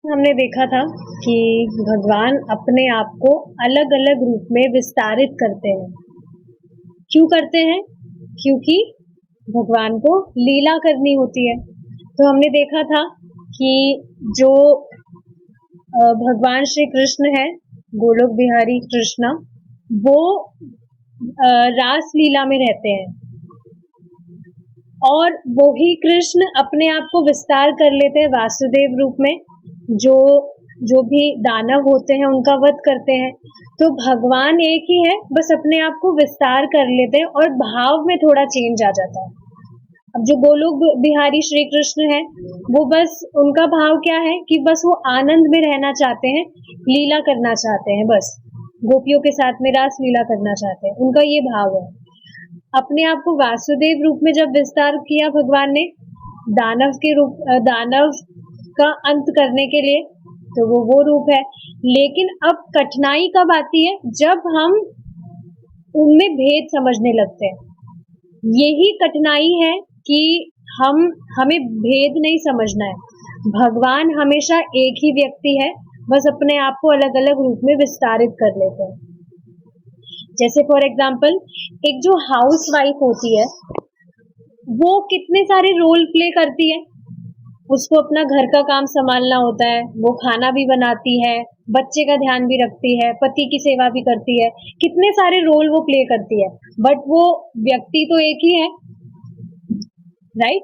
हमने देखा था कि भगवान अपने आप को अलग अलग रूप में विस्तारित करते हैं। क्यों करते हैं? क्योंकि भगवान को लीला करनी होती है। तो हमने देखा था कि जो भगवान श्री कृष्ण है, गोलोक बिहारी कृष्णा, वो रास लीला में रहते हैं और वही कृष्ण अपने आप को विस्तार कर लेते हैं वासुदेव रूप में। जो जो भी दानव होते हैं उनका वध करते हैं। तो भगवान एक ही है, बस अपने आप को विस्तार कर लेते हैं और भाव में थोड़ा चेंज आ जाता है। अब जो गोलोक बिहारी श्री कृष्ण है, वो बस उनका भाव क्या है कि बस वो आनंद में रहना चाहते हैं, लीला करना चाहते हैं, बस गोपियों के साथ में रास लीला करना चाहते हैं, उनका ये भाव है। अपने आप को वासुदेव रूप में जब विस्तार किया भगवान ने दानव का अंत करने के लिए, तो वो रूप है। लेकिन अब कठिनाई कब आती है? जब हम उनमें भेद समझने लगते हैं। यही कठिनाई है कि हमें भेद नहीं समझना है। भगवान हमेशा एक ही व्यक्ति है, बस अपने आप को अलग अलग रूप में विस्तारित कर लेते हैं। जैसे फॉर एग्जाम्पल, एक जो हाउस वाइफ होती है, वो कितने सारे रोल प्ले करती है। उसको अपना घर का काम संभालना होता है, वो खाना भी बनाती है, बच्चे का ध्यान भी रखती है, पति की सेवा भी करती है, कितने सारे रोल वो प्ले करती है। बट वो व्यक्ति तो एक ही है, राइट?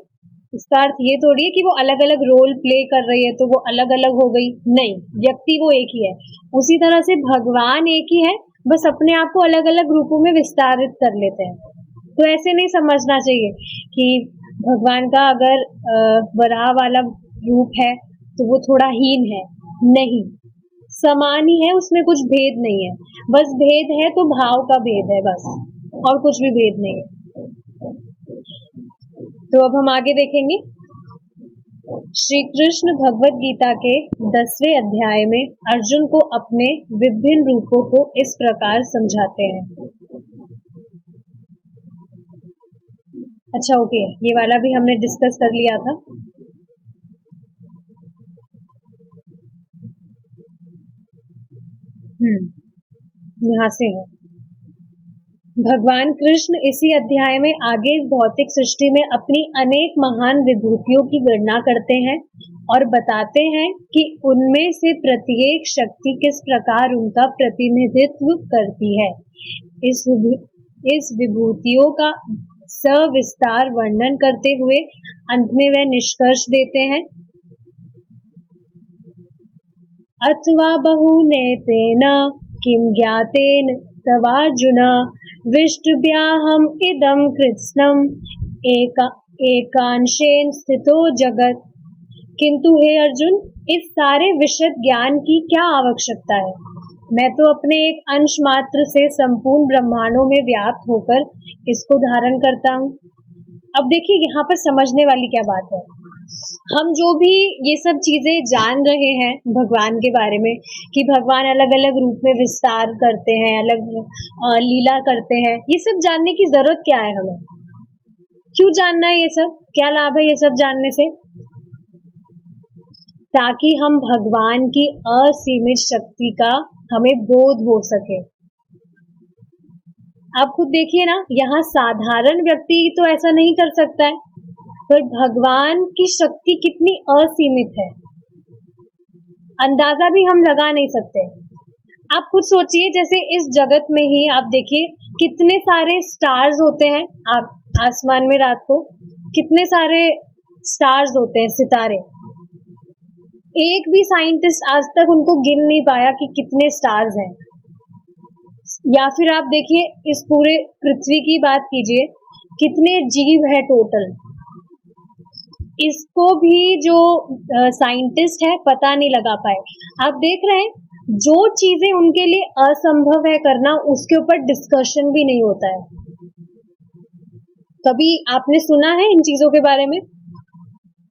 इसका अर्थ ये थोड़ी है कि वो अलग अलग रोल प्ले कर रही है तो वो अलग अलग हो गई, नहीं, व्यक्ति वो एक ही है। उसी तरह से भगवान एक ही है, बस अपने आप को अलग अलग रूपों में विस्तारित कर लेते हैं। तो ऐसे नहीं समझना चाहिए कि भगवान का अगर वराह वाला रूप है तो वो थोड़ा हीन है। नहीं, समान ही है, उसमें कुछ भेद नहीं है। बस भेद है तो भाव का भेद है, बस, और कुछ भी भेद नहीं है। तो अब हम आगे देखेंगे। श्री कृष्ण भगवत गीता के 10वें अध्याय में अर्जुन को अपने विभिन्न रूपों को इस प्रकार समझाते हैं। अच्छा, ओके, ये वाला भी हमने डिस्कस कर लिया था। यहाँ से है। भगवान कृष्ण इसी अध्याय में आगे भौतिक सृष्टि में अपनी अनेक महान विभूतियों की गणना करते हैं और बताते हैं कि उनमें से प्रत्येक शक्ति किस प्रकार उनका प्रतिनिधित्व करती है। इस विभूतियों का सविस्तार वर्णन करते हुए अंत में वह निष्कर्ष देते हैं, अथवा बहुनेतेन किं ज्ञातेन तवार्जुन विष्टुभ्याहम इदं कृत्स्नम् एकांशेन स्थितो जगत। किंतु हे अर्जुन, इस सारे विशद ज्ञान की क्या आवश्यकता है? मैं तो अपने एक अंश मात्र से संपूर्ण ब्रह्मांडों में व्याप्त होकर इसको धारण करता हूँ। अब देखिए, यहाँ पर समझने वाली क्या बात है। हम जो भी ये सब चीजें जान रहे हैं भगवान के बारे में कि भगवान अलग अलग रूप में विस्तार करते हैं, अलग लीला करते हैं, ये सब जानने की जरूरत क्या है? हमें क्यों जानना है? ये सब क्या लाभ है ये सब जानने से? ताकि हम भगवान की असीमित शक्ति का हमें बोध हो सके। आप खुद देखिए ना, यहाँ साधारण व्यक्ति तो ऐसा नहीं कर सकता है, पर भगवान की शक्ति कितनी असीमित है, अंदाजा भी हम लगा नहीं सकते। आप खुद सोचिए, जैसे इस जगत में ही आप देखिए कितने सारे स्टार्स होते हैं। आप आसमान में रात को कितने सारे स्टार्स होते हैं, सितारे। एक भी साइंटिस्ट आज तक उनको गिन नहीं पाया कि कितने स्टार्स हैं। या फिर आप देखिए, इस पूरे पृथ्वी की बात कीजिए, कितने जीव है टोटल, इसको भी जो साइंटिस्ट है पता नहीं लगा पाए। आप देख रहे हैं, जो चीजें उनके लिए असंभव है करना, उसके ऊपर डिस्कशन भी नहीं होता है। कभी आपने सुना है इन चीजों के बारे में?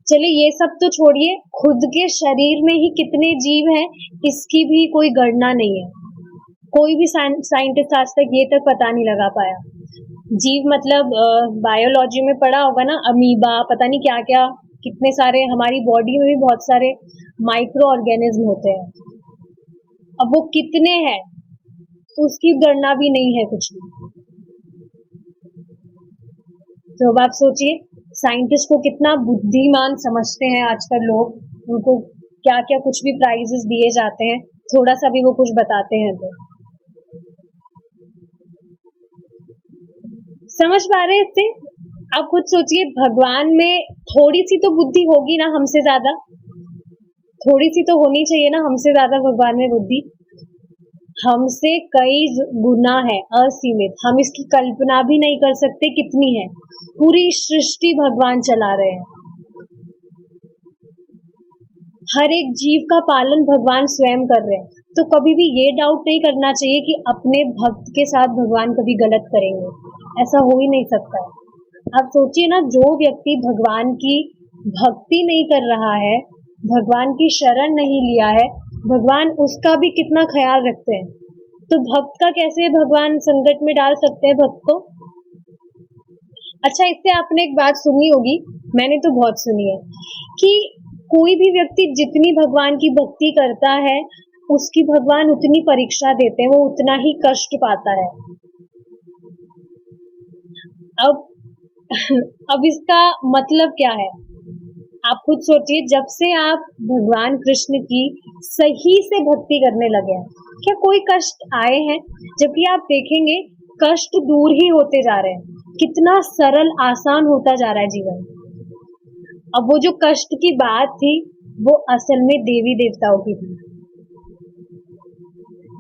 चलिए ये सब तो छोड़िए, खुद के शरीर में ही कितने जीव हैं, इसकी भी कोई गणना नहीं है। कोई भी साइंटिस्ट आज तक ये तक पता नहीं लगा पाया। जीव मतलब बायोलॉजी में पढ़ा होगा ना, अमीबा, पता नहीं क्या क्या, कितने सारे, हमारी बॉडी में भी बहुत सारे माइक्रो ऑर्गेनिज्म होते हैं। अब वो कितने हैं उसकी गणना भी नहीं है कुछ भी। तो अब आप सोचिए साइंटिस्ट को कितना बुद्धिमान समझते हैं आजकल लोग, उनको क्या क्या कुछ भी प्राइजेस दिए जाते हैं, थोड़ा सा भी वो कुछ बताते हैं तो। समझ पा रहे हैं इससे? आप खुद सोचिए, भगवान में थोड़ी सी तो बुद्धि होगी ना हमसे ज्यादा, थोड़ी सी तो होनी चाहिए ना हमसे ज्यादा भगवान में बुद्धि। हमसे कई गुना है, असीमित, हम इसकी कल्पना भी नहीं कर सकते कितनी है। पूरी सृष्टि भगवान चला रहे हैं, हर एक जीव का पालन भगवान स्वयं कर रहे हैं। तो कभी भी ये डाउट नहीं करना चाहिए कि अपने भक्त के साथ भगवान कभी गलत करेंगे, ऐसा हो ही नहीं सकता है। आप सोचिए ना, जो व्यक्ति भगवान की भक्ति नहीं कर रहा है, भगवान की शरण नहीं लिया है, भगवान उसका भी कितना ख्याल रखते हैं, तो भक्त का कैसे भगवान संकट में डाल सकते हैं भक्त को। अच्छा, इससे आपने एक बात सुनी होगी, मैंने तो बहुत सुनी है, कि कोई भी व्यक्ति जितनी भगवान की भक्ति करता है उसकी भगवान उतनी परीक्षा देते हैं, वो उतना ही कष्ट पाता है। अब अब इसका मतलब क्या है, आप खुद सोचिए। जब से आप भगवान कृष्ण की सही से भक्ति करने लगे हैं, क्या कोई कष्ट आए हैं? जबकि आप देखेंगे कष्ट दूर ही होते जा रहे हैं, कितना सरल आसान होता जा रहा है जीवन। अब वो जो कष्ट की बात थी वो असल में देवी देवताओं की थी।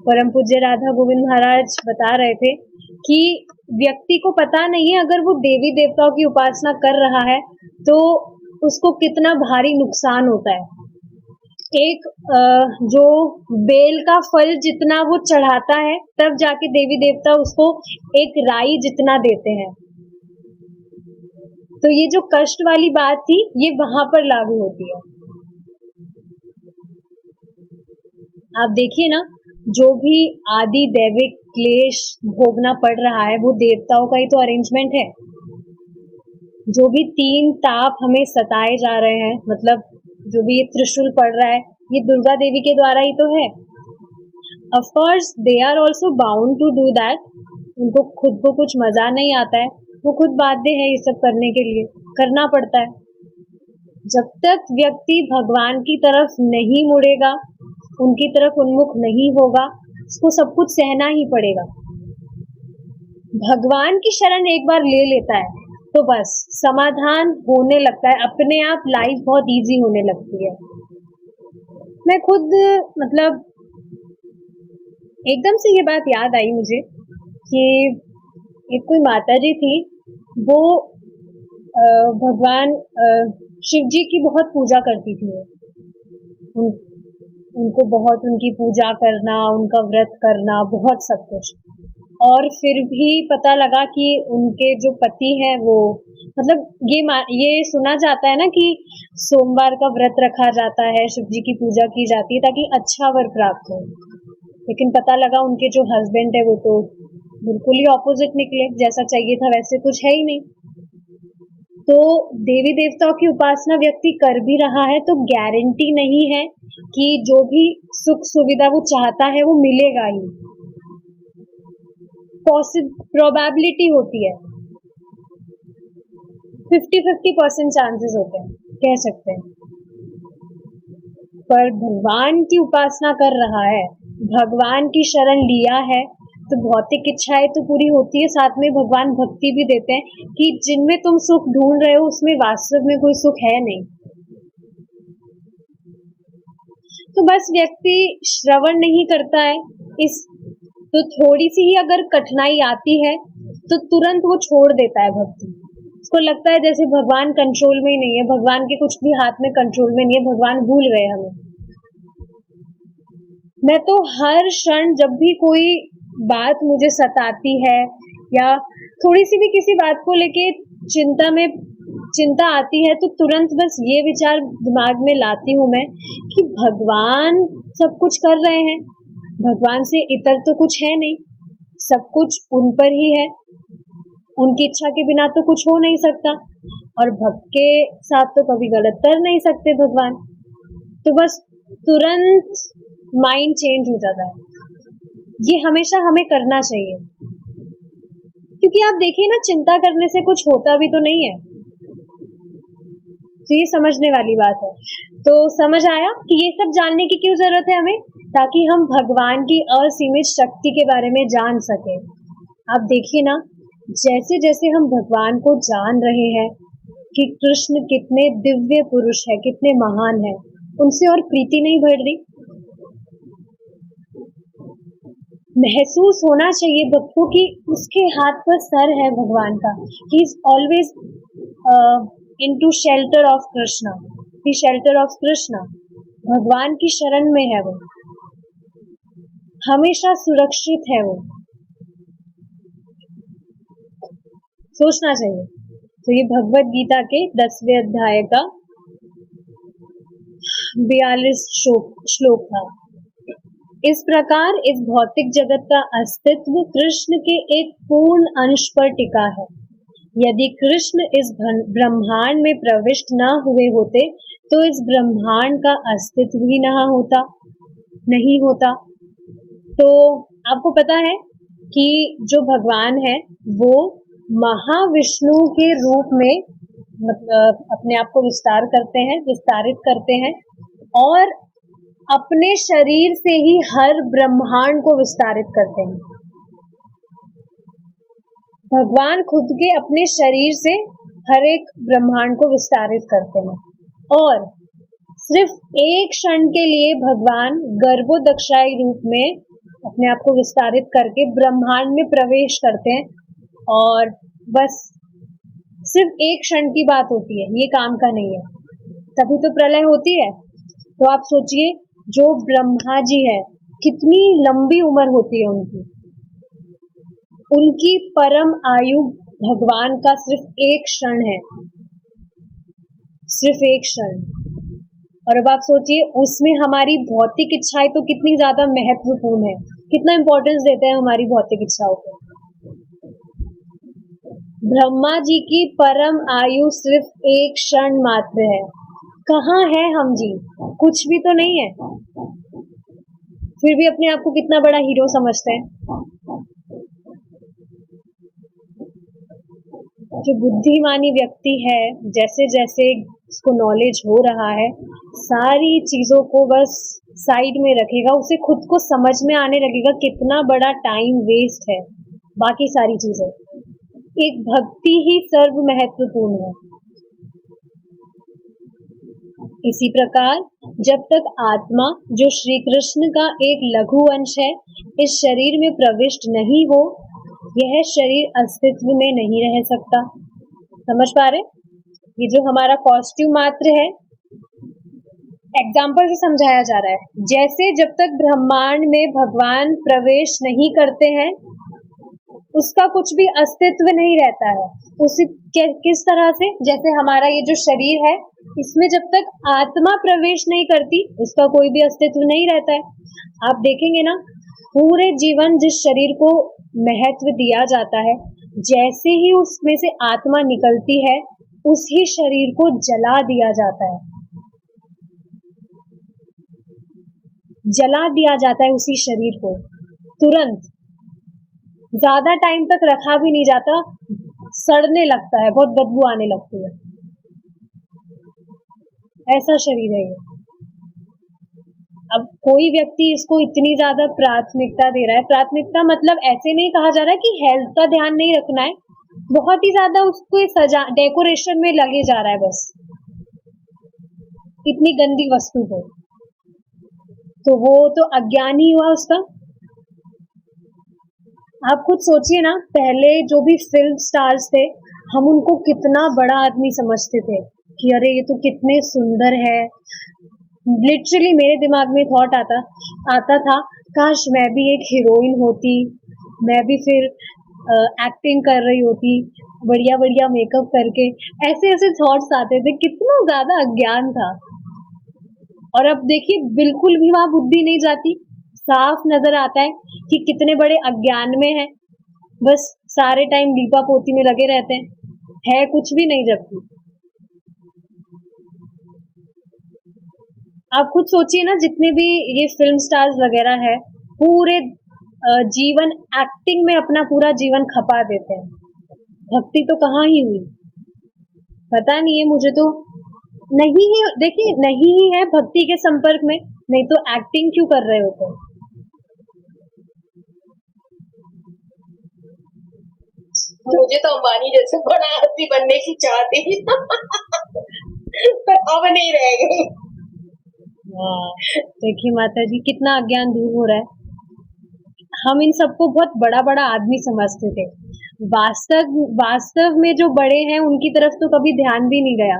परम पूज्य राधा गोविंद महाराज बता रहे थे कि व्यक्ति को पता नहीं है, अगर वो देवी देवताओं की उपासना कर रहा है तो उसको कितना भारी नुकसान होता है। एक जो बेल का फल जितना वो चढ़ाता है, तब जाके देवी देवता उसको एक राई जितना देते हैं। तो ये जो कष्ट वाली बात थी ये वहां पर लागू होती है। आप देखिए ना, जो भी आदि दैविक क्लेश भोगना पड़ रहा है वो देवताओं का ही तो अरेंजमेंट है। जो भी 3 ताप हमें सताए जा रहे हैं, मतलब जो भी ये त्रिशूल पड़ रहा है, ये दुर्गा देवी के द्वारा ही तो है। Of course they are also bound to do that, उनको खुद को कुछ मजा नहीं आता है, वो खुद बाध्य है ये सब करने के लिए, करना पड़ता है। जब तक व्यक्ति भगवान की तरफ नहीं मुड़ेगा, उनकी तरफ उन्मुख नहीं होगा, उसको सब कुछ सहना ही पड़ेगा। भगवान की शरण एक बार ले लेता है तो बस समाधान होने लगता है, अपने आप लाइफ बहुत इजी होने लगती है। मैं खुद मतलब एकदम से ये बात याद आई मुझे कि एक कोई माता जी थी, वो भगवान शिव जी की बहुत पूजा करती थी। उन, उनको बहुत उनकी पूजा करना, उनका व्रत करना, बहुत सब कुछ। और फिर भी पता लगा कि उनके जो पति हैं वो, मतलब ये सुना जाता है ना कि सोमवार का व्रत रखा जाता है, शिव जी की पूजा की जाती है ताकि अच्छा वर प्राप्त हो। लेकिन पता लगा उनके जो हस्बैंड है वो तो बिल्कुल ही ऑपोजिट निकले, जैसा चाहिए था वैसे कुछ है ही नहीं। तो देवी देवताओं की उपासना व्यक्ति कर भी रहा है तो गारंटी नहीं है कि जो भी सुख सुविधा वो चाहता है वो मिलेगा ही। प्रोबेबिलिटी होती है, 50-50% चांसेस होते हैं, कह सकते हैं। पर भगवान की उपासना कर रहा है, भगवान की शरण लिया है, तो भौतिक इच्छाएं तो पूरी होती है, साथ में भगवान भक्ति भी देते हैं कि जिनमें तुम सुख ढूंढ रहे हो उसमें वास्तव में कोई सुख है नहीं। तो बस व्यक्ति श्रवण नहीं करता है, इस तो थोड़ी सी ही अगर कठिनाई आती है तो तुरंत वो छोड़ देता है भक्ति। उसको लगता है जैसे भगवान कंट्रोल में ही नहीं है, भगवान के कुछ भी हाथ में कंट्रोल में नहीं है, भगवान भूल गए हमें। मैं तो हर क्षण जब भी कोई बात मुझे सताती है या थोड़ी सी भी किसी बात को लेके चिंता आती है, तो तुरंत बस ये विचार दिमाग में लाती हूँ मैं कि भगवान सब कुछ कर रहे हैं, भगवान से इतर तो कुछ है नहीं, सब कुछ उन पर ही है, उनकी इच्छा के बिना तो कुछ हो नहीं सकता, और भक्त के साथ तो कभी गलत कर नहीं सकते भगवान। तो बस तुरंत माइंड चेंज हो जाता है। ये हमेशा हमें करना चाहिए, क्योंकि आप देखिए ना, चिंता करने से कुछ होता भी तो नहीं है। तो ये समझने वाली बात है। तो समझ आया कि ये सब जानने की क्यों जरूरत है हमें, ताकि हम भगवान की असीमित शक्ति के बारे में जान सके। आप देखिए ना, जैसे जैसे हम भगवान को जान रहे हैं कि कृष्ण कितने दिव्य पुरुष है, कितने महान है, उनसे और प्रीति नहीं बढ़ रही। महसूस होना चाहिए भक्तों की उसके हाथ पर सर है भगवान का। He is always into shelter of Krishna, he shelter of Krishna. भगवान की शरण में है वो, हमेशा सुरक्षित है वो। सोचना चाहिए। तो ये भगवत गीता के 10वें अध्याय का 42 श्लोक था। इस प्रकार इस भौतिक जगत का अस्तित्व कृष्ण के एक पूर्ण अंश पर टिका है। यदि कृष्ण इस ब्रह्मांड में प्रविष्ट न हुए होते तो इस ब्रह्मांड का अस्तित्व भी नहीं होता। तो आपको पता है कि जो भगवान है वो महाविष्णु के रूप में मतलब अपने आप को विस्तारित करते हैं और अपने शरीर से ही हर ब्रह्मांड को विस्तारित करते हैं। भगवान खुद के अपने शरीर से हर एक ब्रह्मांड को विस्तारित करते हैं और सिर्फ एक क्षण के लिए भगवान गर्भोदक्षाई रूप में अपने आप को विस्तारित करके ब्रह्मांड में प्रवेश करते हैं और बस सिर्फ एक क्षण की बात होती है, ये काम का नहीं है। तभी तो प्रलय होती है। तो आप सोचिए, जो ब्रह्मा जी है कितनी लंबी उम्र होती है उनकी परम आयु भगवान का सिर्फ एक क्षण है, सिर्फ एक क्षण। और अब आप सोचिए उसमें हमारी भौतिक इच्छाएं तो कितनी ज्यादा महत्वपूर्ण है, कितना इंपॉर्टेंस देते हैं हमारी भौतिक इच्छाओं को। ब्रह्मा जी की परम आयु सिर्फ एक क्षण मात्र है। कहाँ है हम जी? कुछ भी तो नहीं है, फिर भी अपने आप को कितना बड़ा हीरो समझते हैं। जो बुद्धिमानी व्यक्ति है, जैसे जैसे उसको नॉलेज हो रहा है, सारी चीजों को बस साइड में रखेगा, उसे खुद को समझ में आने लगेगा कितना बड़ा टाइम वेस्ट है बाकी सारी चीजें। एक भक्ति ही सर्व महत्वपूर्ण है। इसी प्रकार जब तक आत्मा, जो श्री कृष्ण का एक लघु अंश है, इस शरीर में प्रविष्ट नहीं हो, यह शरीर अस्तित्व में नहीं रह सकता। समझ पा रहे? ये जो हमारा कॉस्ट्यूम मात्र है, एग्जाम्पल से समझाया जा रहा है। जैसे जब तक ब्रह्मांड में भगवान प्रवेश नहीं करते हैं, उसका कुछ भी अस्तित्व नहीं रहता है। उसी किस तरह से, जैसे हमारा ये जो शरीर है, इसमें जब तक आत्मा प्रवेश नहीं करती, उसका कोई भी अस्तित्व नहीं रहता है। आप देखेंगे ना, पूरे जीवन जिस शरीर को महत्व दिया जाता है, जैसे ही उसमें से आत्मा निकलती है, उसी शरीर को जला दिया जाता है, जला दिया जाता है उसी शरीर को तुरंत। ज्यादा टाइम तक रखा भी नहीं जाता, सड़ने लगता है, बहुत बदबू आने लगती है। ऐसा शरीर है ये। अब कोई व्यक्ति इसको इतनी ज्यादा प्राथमिकता दे रहा है, प्राथमिकता मतलब ऐसे नहीं कहा जा रहा है कि हेल्थ का ध्यान नहीं रखना है, बहुत ही ज्यादा उसको डेकोरेशन में लगे जा रहा है बस, इतनी गंदी वस्तु को। तो वो तो अज्ञान ही हुआ उसका। आप खुद सोचिए ना, पहले जो भी फिल्म स्टार्स थे, हम उनको कितना बड़ा आदमी समझते थे कि अरे ये तो कितने सुंदर है। लिटरली मेरे दिमाग में थॉट आता था, काश मैं भी एक हीरोइन होती, मैं भी फिर एक्टिंग कर रही होती, बढ़िया बढ़िया मेकअप करके। ऐसे ऐसे थॉट्स आते थे, कितना ज्यादा अज्ञान था। और अब देखिए, बिल्कुल भी वहां बुद्धि नहीं जाती, साफ नजर आता है कि कितने बड़े अज्ञान में है, बस सारे टाइम लीपा पोती में लगे रहते हैं, है कुछ भी नहीं। जबकि आप खुद सोचिए ना, जितने भी ये फिल्म स्टार्स वगैरह है, पूरे जीवन एक्टिंग में अपना पूरा जीवन खपा देते हैं। भक्ति तो कहाँ ही हुई, पता नहीं है मुझे तो। नहीं ही, देखिए नहीं ही है भक्ति के संपर्क में, नहीं तो एक्टिंग क्यों कर रहे होते। मुझे तो अंबानी जैसे बड़ा आदमी बनने की चाह थी पर अब नहीं रह गई। देखिए माता जी, कितना अज्ञान दूर हो रहा है। हम इन सबको बहुत बड़ा बड़ा आदमी समझते थे। वास्तव में जो बड़े हैं उनकी तरफ तो कभी ध्यान भी नहीं गया।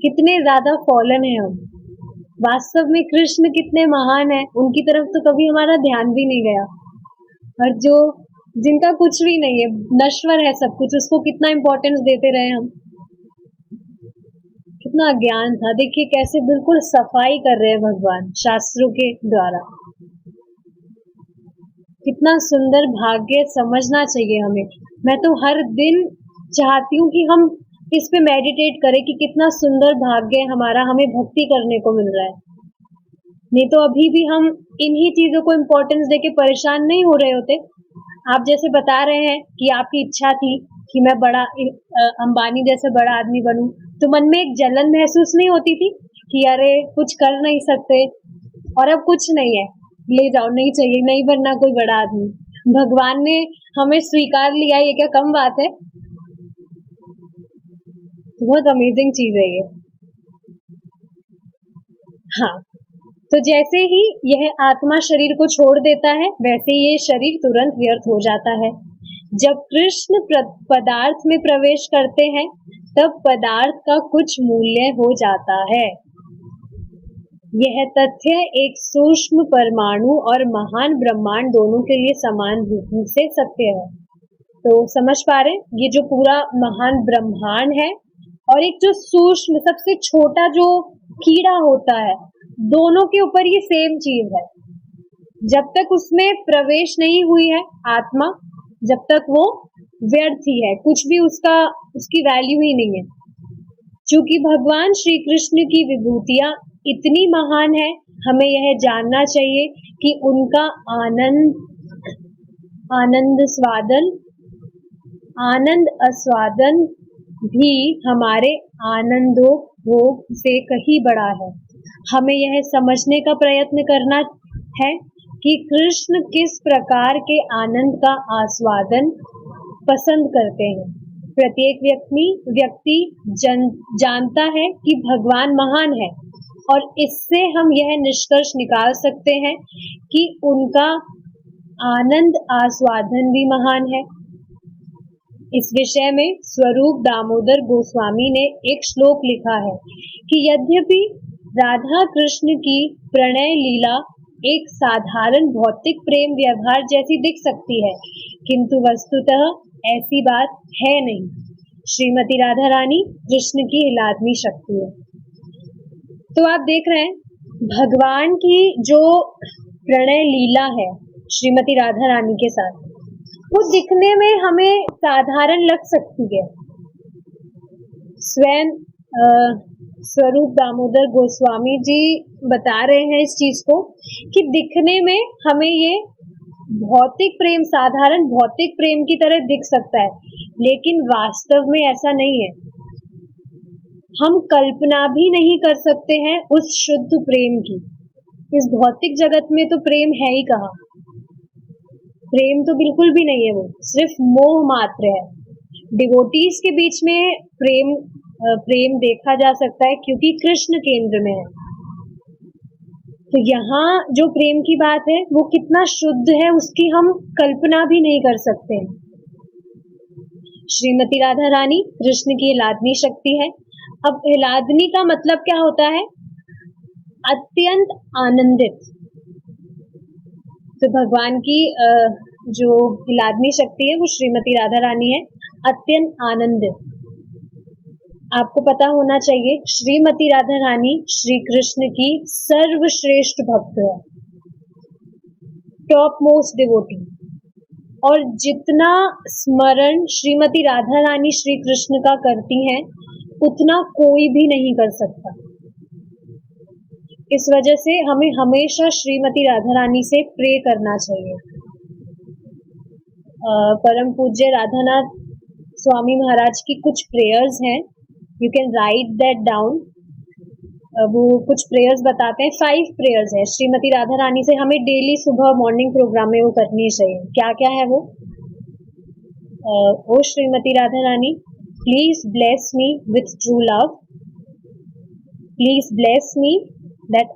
कितने ज्यादा फॉलन है हम। वास्तव में कृष्ण कितने महान है, उनकी तरफ तो कभी हमारा ध्यान भी नहीं गया। और जो जिनका कुछ भी नहीं है, नश्वर है सब कुछ, उसको कितना इम्पोर्टेंस देते रहे हम। कितना ज्ञान था। देखिए कैसे बिल्कुल सफाई कर रहे हैं भगवान शास्त्रों के द्वारा। कितना सुंदर भाग्य, समझना चाहिए हमें। मैं तो हर दिन चाहती हूँ कि हम इस पे मेडिटेट करें कि कितना सुंदर भाग्य हमारा, हमें भक्ति करने को मिल रहा है। नहीं तो अभी भी हम इन्हीं चीजों को इम्पोर्टेंस देके परेशान नहीं हो रहे होते। आप जैसे बता रहे हैं कि आपकी इच्छा थी कि मैं बड़ा अंबानी जैसे बड़ा आदमी बनूं, तो मन में एक जलन महसूस नहीं होती थी कि अरे कुछ कर नहीं सकते, और अब कुछ नहीं है, ले जाओ, नहीं चाहिए, नहीं बनना कोई बड़ा आदमी। भगवान ने हमें स्वीकार लिया, ये क्या कम बात है। बहुत अमेजिंग चीज है ये। हाँ, तो जैसे ही यह आत्मा शरीर को छोड़ देता है, वैसे ये शरीर तुरंत व्यर्थ हो जाता है। जब कृष्ण पदार्थ में प्रवेश करते हैं, तब पदार्थ का कुछ मूल्य हो जाता है। यह तथ्य एक सूक्ष्म परमाणु और महान ब्रह्मांड दोनों के लिए समान रूप से सत्य है। तो समझ पा रहे हैं, ये जो पूरा महान ब्रह्मांड है और एक जो सूक्ष्म सबसे छोटा जो कीड़ा होता है, दोनों के ऊपर ये सेम चीज है। जब तक उसमें प्रवेश नहीं हुई है आत्मा, जब तक वो व्यर्थ ही है, कुछ भी उसकी वैल्यू ही नहीं है। चूंकि भगवान श्री कृष्ण की विभूतियां इतनी महान है, हमें यह जानना चाहिए कि उनका आनंद आस्वादन भी हमारे आनंदोपभोग से कहीं बड़ा है। हमें यह समझने का प्रयत्न करना है कि कृष्ण किस प्रकार के आनंद का आस्वादन पसंद करते हैं। प्रत्येक व्यक्ति जानता है कि भगवान महान है, और इससे हम यह निष्कर्ष निकाल सकते हैं कि उनका आनंद आस्वादन भी महान है। इस विषय में स्वरूप दामोदर गोस्वामी ने एक श्लोक लिखा है कि यद्यपि राधा कृष्ण की प्रणय लीला एक साधारण भौतिक प्रेम व्यवहार जैसी दिख सकती है, किंतु वस्तुतः ऐसी बात है नहीं। श्रीमती राधा रानी कृष्ण की हिलादनी शक्ति है। तो आप देख रहे हैं, भगवान की जो प्रणय लीला है श्रीमती राधा रानी के साथ, वो दिखने में हमें साधारण लग सकती है। स्वयं स्वरूप दामोदर गोस्वामी जी बता रहे हैं इस चीज को कि दिखने में हमें ये भौतिक प्रेम, साधारण भौतिक प्रेम की तरह दिख सकता है, लेकिन वास्तव में ऐसा नहीं है। हम कल्पना भी नहीं कर सकते हैं उस शुद्ध प्रेम की। इस भौतिक जगत में तो प्रेम है ही कहाँ। प्रेम तो बिल्कुल भी नहीं है, वो सिर्फ मोह मात्र है। डिवोटीज के बीच में प्रेम देखा जा सकता है क्योंकि कृष्ण केंद्र में है। तो यहाँ जो प्रेम की बात है वो कितना शुद्ध है, उसकी हम कल्पना भी नहीं कर सकते। श्रीमती राधा रानी कृष्ण की हिलादनी शक्ति है। अब हिलादनी का मतलब क्या होता है? अत्यंत आनंदित। तो भगवान की जो हिलादनी शक्ति है वो श्रीमती राधा रानी है, अत्यंत आनंदित। आपको पता होना चाहिए, श्रीमती राधा रानी श्री कृष्ण की सर्वश्रेष्ठ भक्त है, टॉप मोस्ट डिवोटी। और जितना स्मरण श्रीमती राधा रानी श्री कृष्ण का करती हैं, उतना कोई भी नहीं कर सकता। इस वजह से हमें हमेशा श्रीमती राधा रानी से प्रे करना चाहिए। परम पूज्य राधानाथ स्वामी महाराज की कुछ प्रेयर्स हैं, you can write that down. वो कुछ प्रेयर्स बताते हैं, 5 प्रेयर्स हैं श्रीमती राधा रानी से हमें डेली सुबह मॉर्निंग प्रोग्राम में वो करनी चाहिए। क्या क्या है वो? ओ Shrimati Radha Rani, please bless me with true love, please bless me that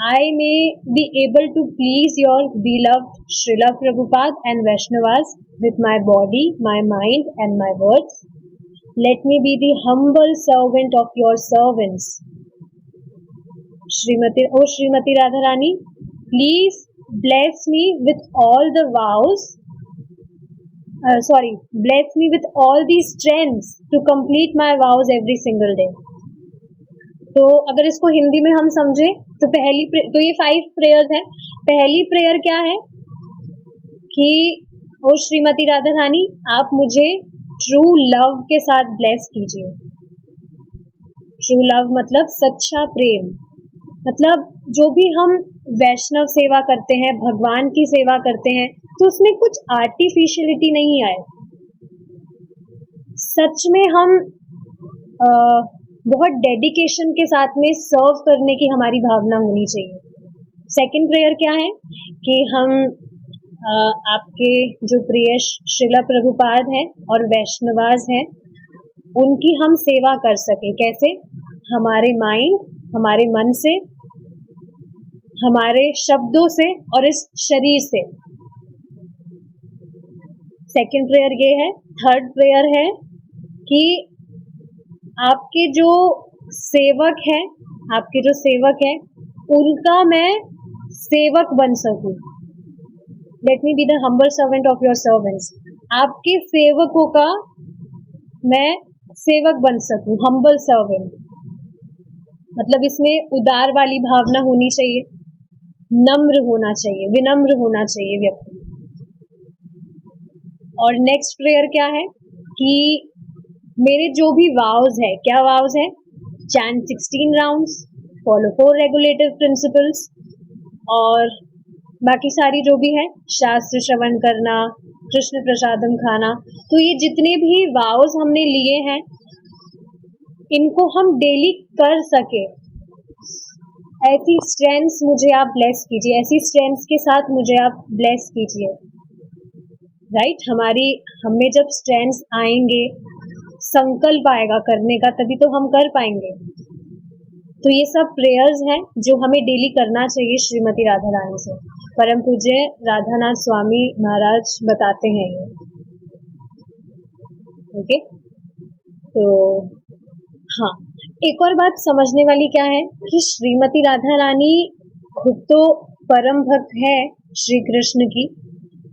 I may be able to please your beloved Srila Prabhupada and Vaishnavas with my body, my mind and my words. Let me be the humble servant of your servants. Srimati Radha Rani, please bless me with all the vows. Bless me with all these strengths to complete my vows every single day. तो अगर इसको हिंदी में हम समझे तो तो ये 5 prayers हैं। पहली प्रेयर क्या है कि ओ श्रीमती राधा रानी, आप मुझे ट्रू लव के साथ ब्लेस कीजिए। ट्रू लव मतलब सच्चा प्रेम, मतलब जो भी हम वैष्णव सेवा करते हैं, भगवान की सेवा करते हैं, तो उसमें कुछ आर्टिफिशियलिटी नहीं आए। सच में हम बहुत डेडिकेशन के साथ में सर्व करने की हमारी भावना होनी चाहिए। सेकंड प्रेयर क्या है कि हम आपके जो प्रिय श्रीला प्रभुपाद हैं और वैष्णवास हैं, उनकी हम सेवा कर सके। कैसे? हमारे माइंड, हमारे मन से, हमारे शब्दों से और इस शरीर से। सेकंड प्रेयर ये है। थर्ड प्रेयर है कि आपके जो सेवक हैं, उनका मैं सेवक बन सकूं। Let me be the humble servant of your servants. आपके सेवकों का मैं सेवक बन सकूं, हम्बल सर्वेंट। मतलब इसमें उदार वाली भावना होनी चाहिए, नम्र होना चाहिए, विनम्र होना चाहिए व्यक्ति। और नेक्स्ट प्रेयर क्या है कि मेरे जो भी वाउज है, क्या वाउज है? Chant 16 rounds, follow 4 regulative principles और बाकी सारी जो भी है, शास्त्र श्रवण करना, कृष्ण प्रसादम खाना। तो ये जितने भी वाउज हमने लिए हैं, इनको हम डेली कर सके। ऐसी स्ट्रेंथ्स मुझे आप ब्लेस कीजिए, ऐसी स्ट्रेंथ्स के साथ मुझे आप ब्लेस कीजिए। राइट? हमें जब स्ट्रेंथ्स आएंगे, संकल्प आएगा करने का, तभी तो हम कर पाएंगे। तो ये सब प्रेयर्स हैं जो हमें डेली करना चाहिए श्रीमती राधा रानी से। परम पूज्य राधानाथ स्वामी महाराज बताते हैं ये। ओके, तो हाँ, एक और बात समझने वाली क्या है कि श्रीमती राधा रानी खुद तो परम भक्त है श्री कृष्ण की,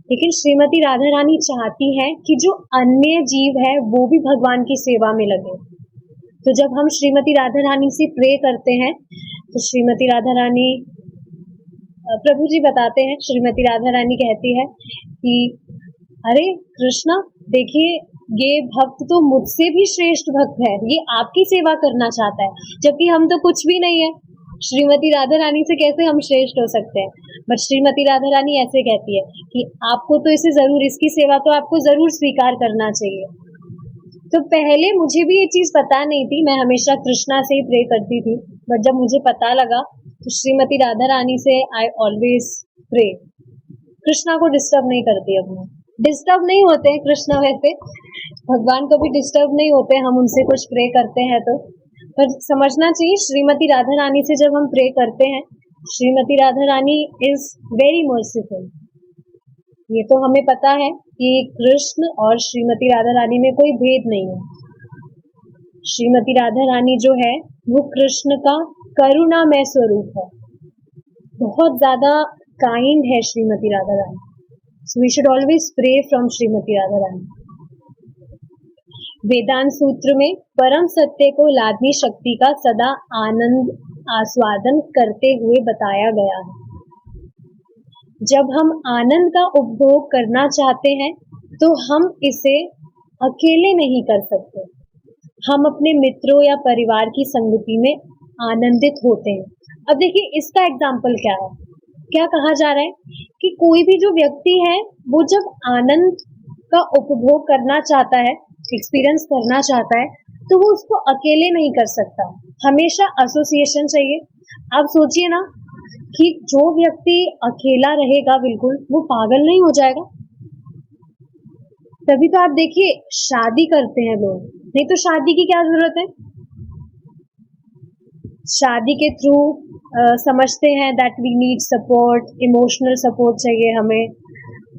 लेकिन श्रीमती राधा रानी चाहती है कि जो अन्य जीव है वो भी भगवान की सेवा में लगे। तो जब हम श्रीमती राधा रानी से प्रे करते हैं तो श्रीमती राधा रानी, प्रभु जी बताते हैं, श्रीमती राधा रानी कहती है कि अरे कृष्णा, देखिए ये भक्त तो मुझसे भी श्रेष्ठ भक्त है, ये आपकी सेवा करना चाहता है, जबकि हम तो कुछ भी नहीं है। श्रीमती राधा रानी से कैसे हम श्रेष्ठ हो सकते हैं? बट श्रीमती राधा रानी ऐसे कहती है कि आपको तो इसे जरूर, इसकी सेवा तो आपको जरूर स्वीकार करना चाहिए। तो पहले मुझे भी ये चीज पता नहीं थी, मैं हमेशा कृष्णा से ही प्रे करती थी, बट जब मुझे पता लगा तो श्रीमती राधा रानी से आई ऑलवेज प्रे। कृष्णा को डिस्टर्ब नहीं करती, अब मैं डिस्टर्ब नहीं होते हैं कृष्णा, वैसे भगवान को भी डिस्टर्ब नहीं होते, हम उनसे कुछ प्रे करते हैं तो। पर समझना चाहिए, श्रीमती राधा रानी से जब हम प्रे करते हैं, श्रीमती राधा रानी इज वेरी मर्सीफुल। ये तो हमें पता है कि कृष्ण और श्रीमती राधा रानी में कोई भेद नहीं है। श्रीमती राधा रानी जो है वो कृष्ण का करुणामय स्वरूप है, बहुत ज्यादा काइंड है Shrimati Radha Rani. So we should always pray from Shrimati Radha Rani. Vedanta Sutra में परम सत्य को लादनी शक्ति का सदा आनंद आस्वादन करते हुए बताया गया है। जब हम आनंद का उपभोग करना चाहते हैं तो हम इसे अकेले नहीं कर सकते, हम अपने मित्रों या परिवार की संगति में आनंदित होते हैं। अब देखिए इसका एग्जाम्पल क्या है, क्या कहा जा रहा है कि कोई भी जो व्यक्ति है वो जब आनंद का उपभोग करना चाहता है, एक्सपीरियंस करना चाहता है, तो वो उसको अकेले नहीं कर सकता, हमेशा एसोसिएशन चाहिए। आप सोचिए ना कि जो व्यक्ति अकेला रहेगा बिल्कुल, वो पागल नहीं हो जाएगा? तभी तो आप देखिए शादी करते हैं लोग, नहीं तो शादी की क्या जरूरत है? शादी के थ्रू समझते हैं that we need support, emotional support चाहिए हमें,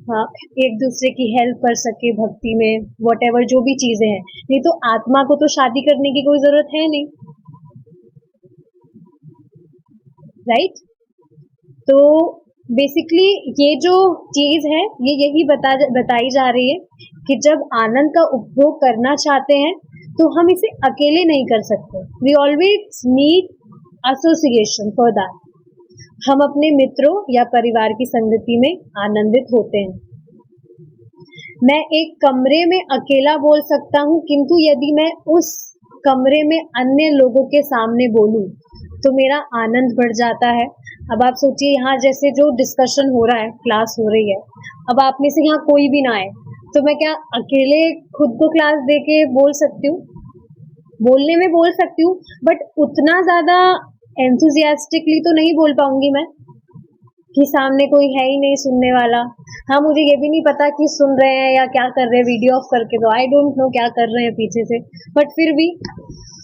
हाँ, एक दूसरे की हेल्प कर सके भक्ति में, वॉटेवर जो भी चीजें हैं। नहीं तो आत्मा को तो शादी करने की कोई जरूरत है नहीं, राइट? तो बेसिकली ये जो चीज है ये यही बताई जा रही है कि जब आनंद का उपभोग करना चाहते हैं तो हम इसे अकेले नहीं कर सकते। We always need association for that. हम अपने मित्रों या परिवार की संगति में आनंदित होते हैं। मैं एक कमरे में अकेला बोल सकता हूँ, किंतु यदि मैं उस कमरे में अन्य लोगों के सामने बोलूं तो मेरा आनंद बढ़ जाता है। अब आप सोचिए यहाँ जैसे जो डिस्कशन हो रहा है, क्लास हो रही है, अब आप में से यहाँ कोई भी ना आए तो मैं क्या अकेले खुद को क्लास दे के बोल सकती हूँ? बोलने में बोल सकती हूँ, बट उतना ज्यादा एंथुजियास्टिकली तो नहीं बोल पाऊंगी मैं कि सामने कोई है ही नहीं सुनने वाला। हाँ, मुझे ये भी नहीं पता कि सुन रहे हैं या क्या कर रहे हैं वीडियो ऑफ करके, तो आई डोंट नो क्या कर रहे हैं पीछे से, बट फिर भी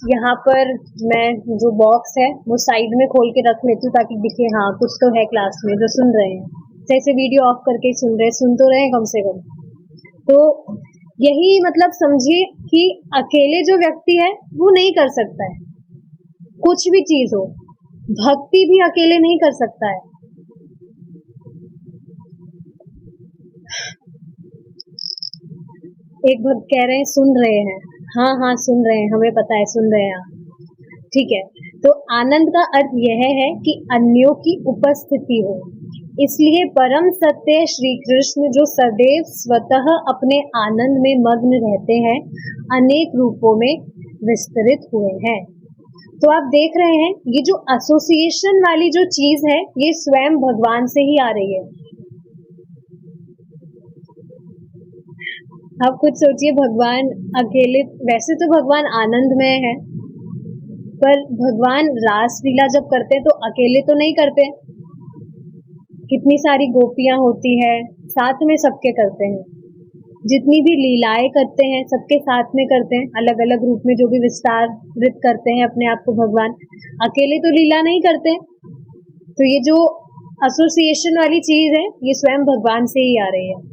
यहाँ पर मैं जो बॉक्स है वो साइड में खोल के रख लेती हूँ ताकि दिखे हाँ कुछ तो है क्लास में जो सुन रहे हैं, जैसे वीडियो ऑफ करके सुन रहे, सुन तो रहे कम से कम। तो यही मतलब समझिए कि अकेले जो व्यक्ति है वो नहीं कर सकता है कुछ भी चीज हो, भक्ति भी अकेले नहीं कर सकता है। एक भक्त कह रहे हैं सुन रहे हैं, हाँ हाँ सुन रहे हैं, हमें पता है सुन रहे हैं, ठीक है। तो आनंद का अर्थ यह है कि अन्यों की उपस्थिति हो, इसलिए परम सत्य श्री कृष्ण जो सदैव स्वतः अपने आनंद में मग्न रहते हैं, अनेक रूपों में विस्तरित हुए हैं। तो आप देख रहे हैं ये जो एसोसिएशन वाली जो चीज है ये स्वयं भगवान से ही आ रही है। आप खुद सोचिए, भगवान अकेले, वैसे तो भगवान आनंदमय है, पर भगवान रास लीला जब करते हैं तो अकेले तो नहीं करते, कितनी सारी गोपियां होती है, साथ में सबके करते हैं, जितनी भी लीलाएं करते हैं सबके साथ में करते हैं, अलग अलग रूप में जो भी विस्तारित करते हैं अपने आप को भगवान, अकेले तो लीला नहीं करते। तो ये जो एसोसिएशन वाली चीज है ये स्वयं भगवान से ही आ रही है।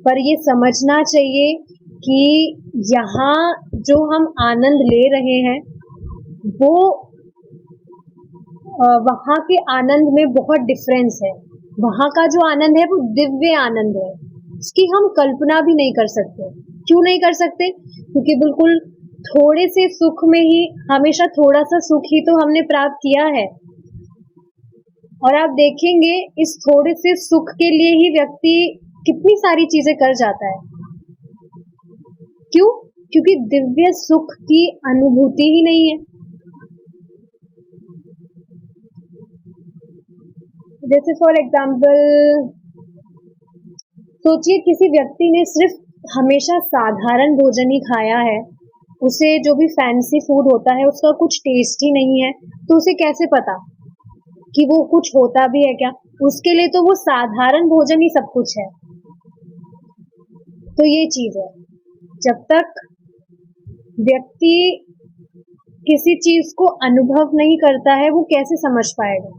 पर ये समझना चाहिए कि यहाँ जो हम आनंद ले रहे हैं वो वहाँ के आनंद में बहुत डिफरेंस है। वहाँ का जो आनंद है वो दिव्य आनंद है, उसकी हम कल्पना भी नहीं कर सकते। क्यों नहीं कर सकते? क्योंकि बिल्कुल थोड़े से सुख में ही, हमेशा थोड़ा सा सुख ही तो हमने प्राप्त किया है, और आप देखेंगे इस थोड़े से सुख के लिए ही व्यक्ति कितनी सारी चीजें कर जाता है। क्यों? क्योंकि दिव्य सुख की अनुभूति ही नहीं है। जैसे फॉर एग्जाम्पल सोचिए किसी व्यक्ति ने सिर्फ हमेशा साधारण भोजन ही खाया है, उसे जो भी फैंसी फूड होता है उसका कुछ टेस्ट ही नहीं है, तो उसे कैसे पता कि वो कुछ होता भी है क्या? उसके लिए तो वो साधारण भोजन ही सब कुछ है। तो ये चीज है, जब तक व्यक्ति किसी चीज को अनुभव नहीं करता है वो कैसे समझ पाएगा?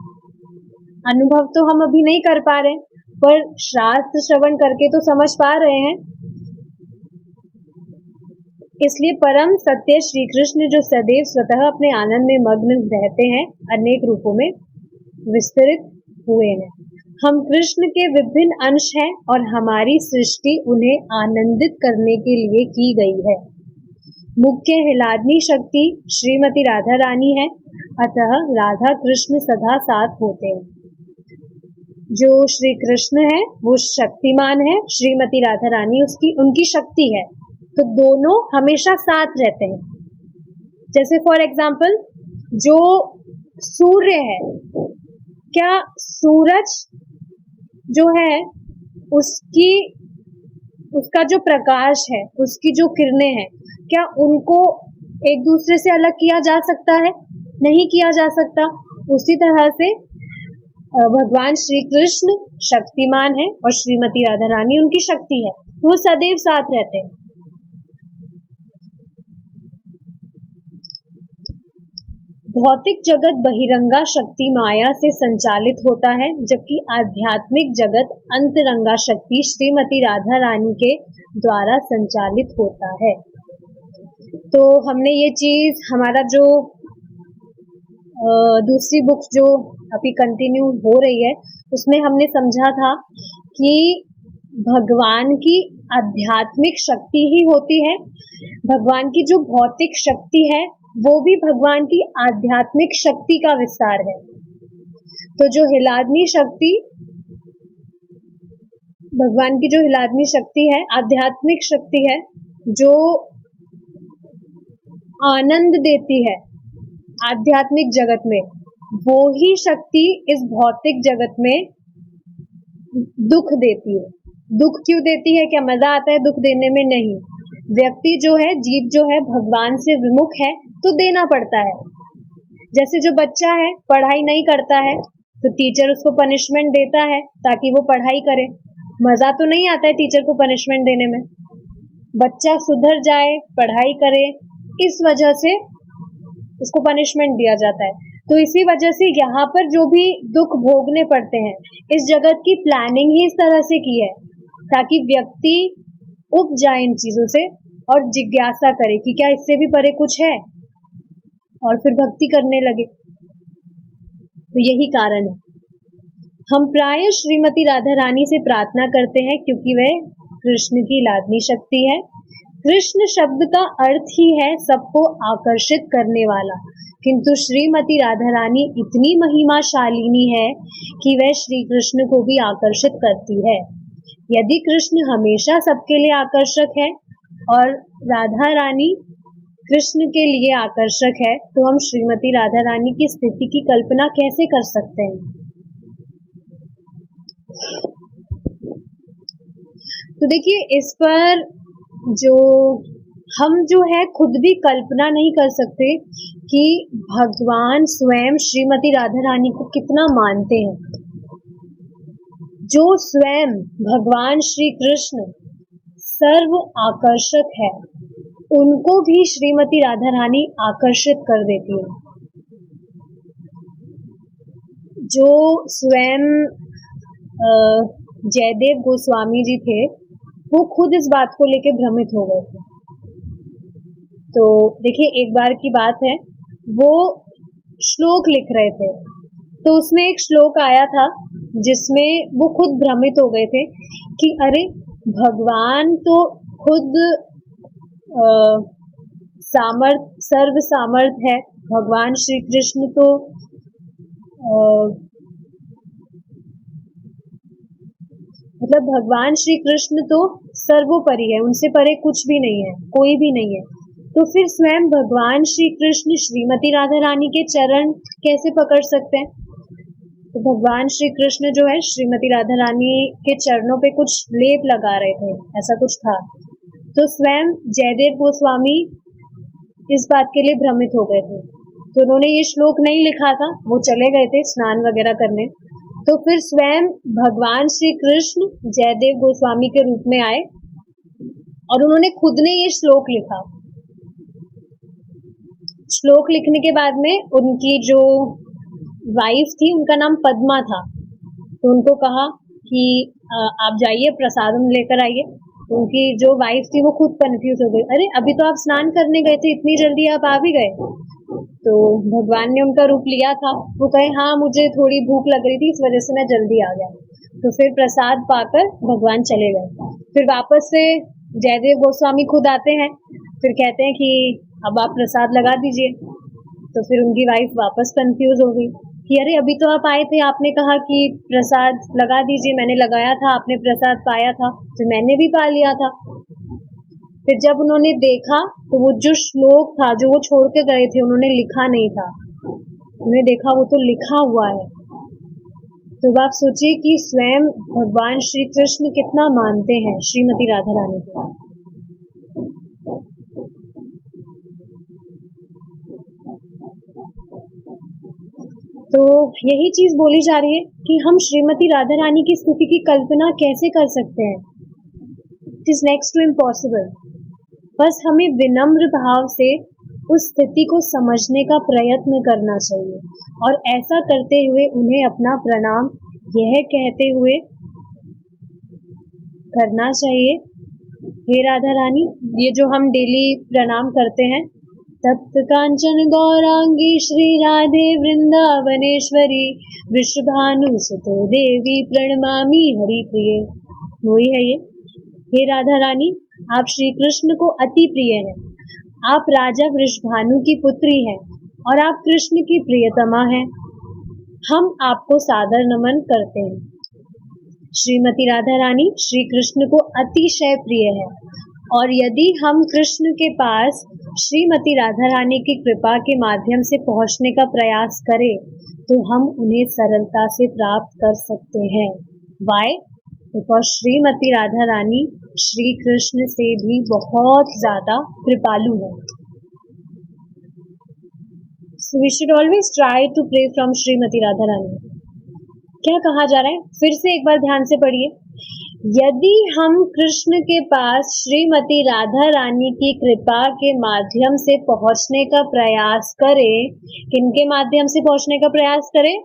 अनुभव तो हम अभी नहीं कर पा रहे, पर शास्त्र श्रवण करके तो समझ पा रहे हैं। इसलिए परम सत्य श्री कृष्ण जो सदैव स्वतः अपने आनंद में मग्न रहते हैं, अनेक रूपों में विस्तरित हुए हैं। हम कृष्ण के विभिन्न अंश हैं और हमारी सृष्टि उन्हें आनंदित करने के लिए की गई है। मुख्य हिलादनी शक्ति श्रीमती राधा रानी है, अतः राधा कृष्ण सदा साथ होते हैं। जो श्री कृष्ण है वो शक्तिमान है, श्रीमती राधा रानी उनकी शक्ति है, तो दोनों हमेशा साथ रहते हैं। जैसे फॉर एग्जाम्पल जो सूर्य है, क्या सूरज जो है उसका जो प्रकाश है, उसकी जो किरणें हैं, क्या उनको एक दूसरे से अलग किया जा सकता है? नहीं किया जा सकता। उसी तरह से भगवान श्री कृष्ण शक्तिमान है और श्रीमती राधा रानी उनकी शक्ति है, वो सदैव साथ रहते हैं। भौतिक जगत बहिरंगा शक्ति माया से संचालित होता है, जबकि आध्यात्मिक जगत अंतरंगा शक्ति श्रीमती राधा रानी के द्वारा संचालित होता है। तो हमने ये चीज, हमारा जो दूसरी बुक जो अभी कंटिन्यू हो रही है, उसमें हमने समझा था कि भगवान की आध्यात्मिक शक्ति ही होती है, भगवान की जो भौतिक शक्ति है वो भी भगवान की आध्यात्मिक शक्ति का विस्तार है। तो जो हिलादनी शक्ति, भगवान की जो हिलादनी शक्ति है, आध्यात्मिक शक्ति है, जो आनंद देती है आध्यात्मिक जगत में, वो ही शक्ति इस भौतिक जगत में दुख देती है। दुख क्यों देती है? क्या मजा आता है दुख देने में? नहीं। व्यक्ति जो है, जीव जो है, भगवान से विमुख है तो देना पड़ता है। जैसे जो बच्चा है पढ़ाई नहीं करता है तो टीचर उसको पनिशमेंट देता है ताकि वो पढ़ाई करे। मजा तो नहीं आता है टीचर को पनिशमेंट देने में। बच्चा सुधर जाए, पढ़ाई करे, इस वजह से उसको पनिशमेंट दिया जाता है। तो इसी वजह से यहाँ पर जो भी दुख भोगने पड़ते हैं, इस जगत की प्लानिंग ही इस तरह से की है ताकि व्यक्ति उब जाए इन चीजों से और जिज्ञासा करे कि क्या इससे भी परे कुछ है, और फिर भक्ति करने लगे। तो यही कारण है। हम प्राय श्रीमती राधा रानी से प्रार्थना करते हैं क्योंकि वह कृष्ण की लादनी शक्ति है। कृष्ण शब्द का अर्थ ही है सबको आकर्षित करने वाला, किंतु श्रीमती राधा रानी इतनी महिमाशालिनी है कि वह श्री कृष्ण को भी आकर्षित करती है। यदि कृष्ण हमेशा सबके लिए आकर्षक है और राधा रानी कृष्ण के लिए आकर्षक है, तो हम श्रीमती राधा रानी की स्थिति की कल्पना कैसे कर सकते हैं? तो देखिए, इस पर हम जो है खुद भी कल्पना नहीं कर सकते कि भगवान स्वयं श्रीमती राधा रानी को कितना मानते हैं। जो स्वयं भगवान श्री कृष्ण सर्व आकर्षक है, उनको भी श्रीमती राधा रानी आकर्षित कर देती है। जो स्वयं जयदेव गोस्वामी जी थे, वो खुद इस बात को लेकर भ्रमित हो गए थे। तो देखिए, एक बार की बात है, वो श्लोक लिख रहे थे, तो उसमें एक श्लोक आया था जिसमें वो खुद भ्रमित हो गए थे कि अरे, भगवान तो खुद सर्व सामर्थ है, भगवान श्री कृष्ण तो मतलब भगवान श्री कृष्ण तो सर्वोपरि है, उनसे परे कुछ भी नहीं है, कोई भी नहीं है। तो फिर स्वयं भगवान श्री कृष्ण श्रीमती राधा रानी के चरण कैसे पकड़ सकते हैं? तो भगवान श्री कृष्ण जो है श्रीमती राधा रानी के चरणों पे कुछ लेप लगा रहे थे, ऐसा कुछ था। तो स्वयं जयदेव गोस्वामी इस बात के लिए भ्रमित हो गए थे, तो उन्होंने ये श्लोक नहीं लिखा था, वो चले गए थे स्नान वगैरह करने। तो फिर स्वयं भगवान श्री कृष्ण जयदेव गोस्वामी के रूप में आए और उन्होंने खुद ने ये श्लोक लिखा। श्लोक लिखने के बाद में उनकी जो वाइफ थी, उनका नाम पद्मा था, तो उनको कहा कि आप जाइए प्रसादम लेकर आइए। तो उनकी जो वाइफ थी वो खुद कंफ्यूज हो गई, अरे अभी तो आप स्नान करने गए थे, इतनी जल्दी आप आ भी गए। तो भगवान ने उनका रूप लिया था, वो कहे हाँ मुझे थोड़ी भूख लग रही थी, इस वजह से मैं जल्दी आ गया। तो फिर प्रसाद पाकर भगवान चले गए। फिर वापस से जयदेव गोस्वामी खुद आते हैं, फिर कहते हैं कि अब आप प्रसाद लगा दीजिए। तो फिर उनकी वाइफ वापस कंफ्यूज हो गई कि अरे अभी तो आप आए थे, आपने कहा कि प्रसाद लगा दीजिए, मैंने लगाया था, आपने प्रसाद पाया था, तो मैंने भी पा लिया था। फिर जब उन्होंने देखा तो वो जो श्लोक था जो वो छोड़ के गए थे, उन्होंने लिखा नहीं था। उन्हें देखा वो तो लिखा हुआ है। तो अब आप सोचिए कि स्वयं भगवान श्री कृष्ण कितना मानते हैं श्रीमती राधा रानी को। तो यही चीज बोली जा रही है कि हम श्रीमती राधा रानी की स्थिति की कल्पना कैसे कर सकते हैं। It is next to impossible. बस हमें विनम्र भाव से उस स्थिति को समझने का प्रयत्न करना चाहिए और ऐसा करते हुए उन्हें अपना प्रणाम यह कहते हुए करना चाहिए, हे राधा रानी, ये जो हम डेली प्रणाम करते हैं, तप्त कांचन गौरांगी श्री राधे वृंदावनेश्वरी वृषभानुसुते देवी प्रणमामि हरि प्रिय। वही है ये। हे राधा रानी, आप श्री कृष्ण को अति प्रिय हैं। आप राजा वृषभानु की पुत्री हैं और आप कृष्ण की प्रियतमा हैं। हम आपको सादर नमन करते हैं। श्रीमती राधा रानी श्री कृष्ण को अतिशय प्रिय है और यदि हम कृष्ण के पास श्रीमती राधा रानी की कृपा के माध्यम से पहुंचने का प्रयास करें तो हम उन्हें सरलता से प्राप्त कर सकते हैं। Why? बिकॉज श्रीमती राधा रानी श्री कृष्ण से भी बहुत ज्यादा कृपालु है। So we should always try to pray from Shrimati Radha रानी। क्या कहा जा रहा है, फिर से एक बार ध्यान से पढ़िए। यदि हम कृष्ण के पास श्रीमती राधा रानी की कृपा के माध्यम से पहुंचने का प्रयास करें, किनके माध्यम से पहुंचने का प्रयास करें?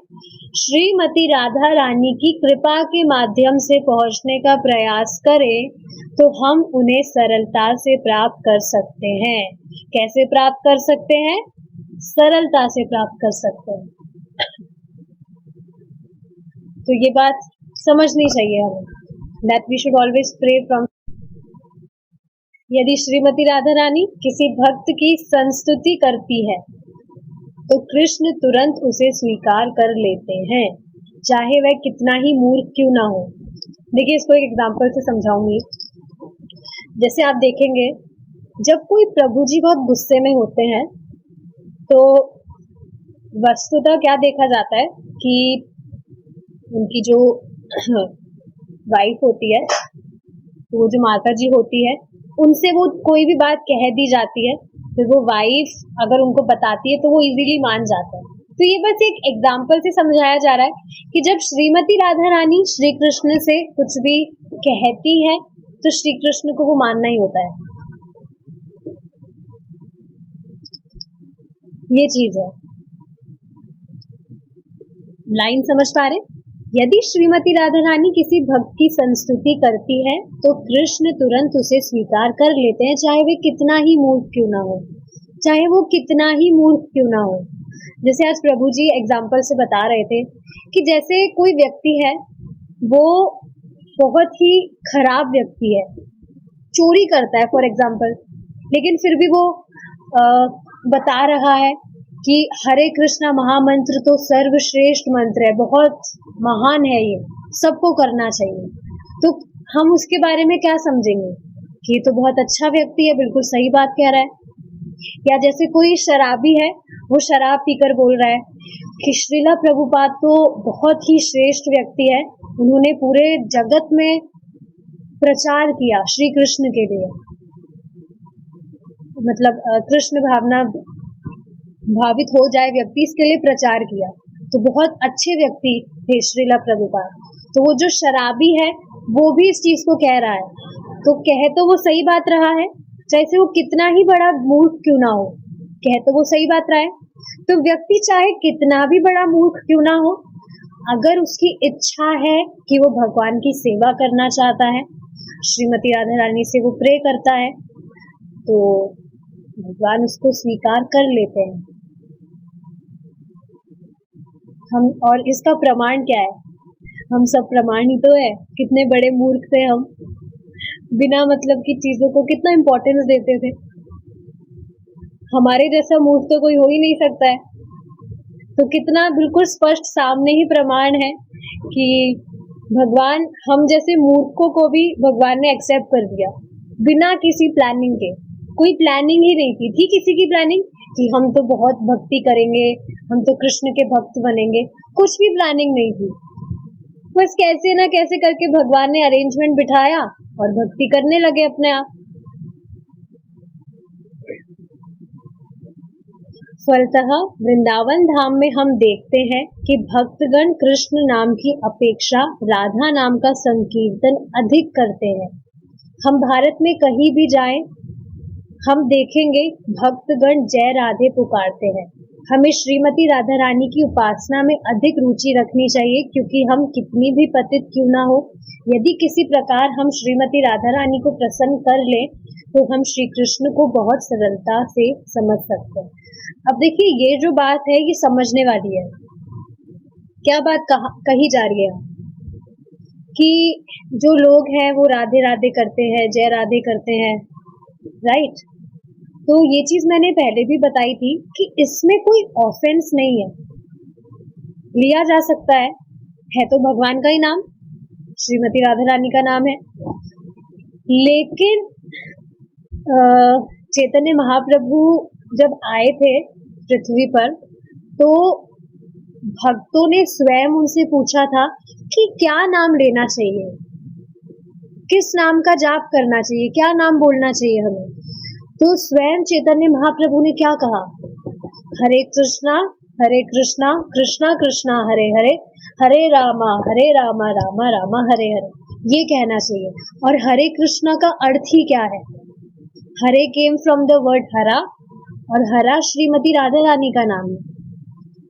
श्रीमती राधा रानी की कृपा के माध्यम से पहुंचने का प्रयास करें तो हम उन्हें सरलता से प्राप्त कर सकते हैं। कैसे प्राप्त कर सकते हैं? सरलता से प्राप्त कर सकते हैं। तो ये बात समझनी चाहिए हमें, that we should always pray from। यदि श्रीमती राधा रानी किसी भक्त की संस्तुति करती है तो कृष्ण तुरंत उसे स्वीकार कर लेते हैं, चाहे वह कितना ही मूर्ख क्यों ना हो। देखिए, इसको एक एग्जांपल से समझाऊंगी। जैसे आप देखेंगे, जब कोई प्रभु जी बहुत गुस्से में होते हैं तो वस्तुतः क्या देखा जाता है कि उनकी जो वाइफ होती है, तो वो जो माता जी होती है, उनसे वो कोई भी बात कह दी जाती है, फिर वो वाइफ अगर उनको बताती है तो वो इजीली मान जाता है। तो ये बस एक एग्जाम्पल से समझाया जा रहा है कि जब श्रीमती राधा रानी श्री कृष्ण से कुछ भी कहती है तो श्री कृष्ण को वो मानना ही होता है। ये चीज है। लाइन समझ पा रहे? यदि श्रीमती राधा रानी किसी भक्त की संस्तुति करती है तो कृष्ण तुरंत उसे स्वीकार कर लेते हैं, चाहे वे कितना ही मूर्ख क्यों ना हो, चाहे वो कितना ही मूर्ख क्यों ना हो। जैसे आज प्रभु जी एग्जाम्पल से बता रहे थे कि जैसे कोई व्यक्ति है, वो बहुत ही खराब व्यक्ति है, चोरी करता है फॉर एग्जाम्पल, लेकिन फिर भी वो बता रहा है कि हरे कृष्णा महामंत्र तो सर्वश्रेष्ठ मंत्र है, बहुत महान है, ये सबको करना चाहिए। तो हम उसके बारे में क्या समझेंगे कि ये तो बहुत अच्छा व्यक्ति है, बिल्कुल सही बात कह रहा है। या जैसे कोई शराबी है, वो शराब पीकर बोल रहा है कि श्रीला प्रभुपाद तो बहुत ही श्रेष्ठ व्यक्ति है, उन्होंने पूरे जगत में प्रचार किया श्री कृष्ण के लिए, मतलब कृष्ण भावना भावित हो जाए व्यक्ति, इसके लिए प्रचार किया, तो बहुत अच्छे व्यक्ति थे श्रीला प्रभुपाद। तो वो जो शराबी है वो भी इस चीज को कह रहा है, तो कह तो वो सही बात रहा है, चाहे से वो कितना ही बड़ा मूर्ख क्यों ना हो, कह तो वो सही बात रहा है। तो व्यक्ति चाहे कितना भी बड़ा मूर्ख क्यों ना हो, अगर उसकी इच्छा है कि वो भगवान की सेवा करना चाहता है, श्रीमती राधा रानी से वो प्रे करता है, तो भगवान उसको स्वीकार कर लेते हैं। हम, और इसका प्रमाण क्या है? हम सब प्रमाण ही तो है, कितने बड़े मूर्ख थे हम, बिना मतलब की चीजों को कितना इम्पोर्टेंस देते थे। हमारे जैसा मूर्ख तो कोई हो ही नहीं सकता है। तो कितना बिल्कुल स्पष्ट सामने ही प्रमाण है कि भगवान हम जैसे मूर्खों को भी भगवान ने एक्सेप्ट कर दिया बिना किसी प्लानिंग के। कोई प्लानिंग ही नहीं की थी किसी की प्लानिंग, कि हम तो बहुत भक्ति करेंगे, हम तो कृष्ण के भक्त बनेंगे। कुछ भी प्लानिंग नहीं थी, बस कैसे ना कैसे करके भगवान ने अरेंजमेंट बिठाया और भक्ति करने लगे अपने आप। फलतः वृंदावन धाम में हम देखते हैं कि भक्तगण कृष्ण नाम की अपेक्षा राधा नाम का संकीर्तन अधिक करते हैं। हम भारत में कहीं भी जाएं, हम देखेंगे भक्तगण जय राधे पुकारते हैं। हमें श्रीमती राधा रानी की उपासना में अधिक रुचि रखनी चाहिए, क्योंकि हम कितनी भी पतित क्यों ना हो, यदि किसी प्रकार हम श्रीमती राधा रानी को प्रसन्न कर लें तो हम श्री कृष्ण को बहुत सरलता से समझ सकते हैं। अब देखिए, ये जो बात है ये समझने वाली है। क्या बात कही जा रही है कि जो लोग हैं वो राधे राधे करते हैं, जय राधे करते हैं, राइट। तो ये चीज मैंने पहले भी बताई थी कि इसमें कोई ऑफेंस नहीं है, लिया जा सकता है तो भगवान का ही नाम, श्रीमती राधा रानी का नाम है। लेकिन चैतन्य महाप्रभु जब आए थे पृथ्वी पर, तो भक्तों ने स्वयं उनसे पूछा था कि क्या नाम लेना चाहिए, किस नाम का जाप करना चाहिए, क्या नाम बोलना चाहिए हमें। तो स्वयं चैतन्य महाप्रभु ने क्या कहा, हरे कृष्णा कृष्णा कृष्णा हरे हरे, हरे रामा रामा रामा हरे हरे, ये कहना चाहिए। और हरे कृष्णा का अर्थ ही क्या है, हरे केम फ्रॉम द वर्ड हरा, और हरा श्रीमती राधा रानी का नाम है,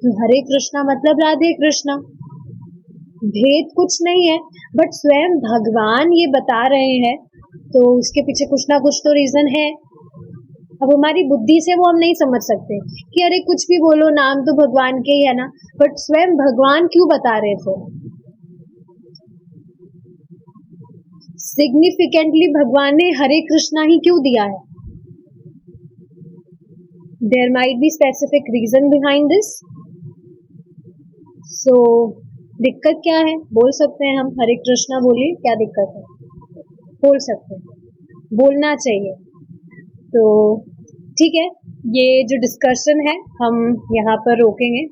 तो हरे कृष्णा मतलब राधे कृष्णा। भेद कुछ नहीं है, बट स्वयं भगवान ये बता रहे हैं तो उसके पीछे कुछ ना कुछ तो रीजन है। अब हमारी बुद्धि से वो हम नहीं समझ सकते कि अरे कुछ भी बोलो, नाम तो भगवान के ही है ना, बट स्वयं भगवान क्यों बता रहे थे। सिग्निफिकेंटली भगवान ने हरे कृष्णा ही क्यों दिया है, there might be specific reason behind this. So दिक्कत क्या है, बोल सकते हैं हम हरे कृष्णा बोलिए, क्या दिक्कत है, बोल सकते हैं, बोलना चाहिए। तो ठीक है, ये जो डिस्कशन है हम यहाँ पर रोकेंगे,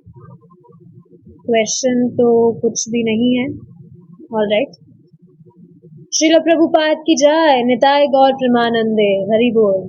क्वेश्चन तो कुछ भी नहीं है। ऑलराइट, श्रील प्रभुपाद की जय, निताय गौर प्रेमानंदे, हरि बोल।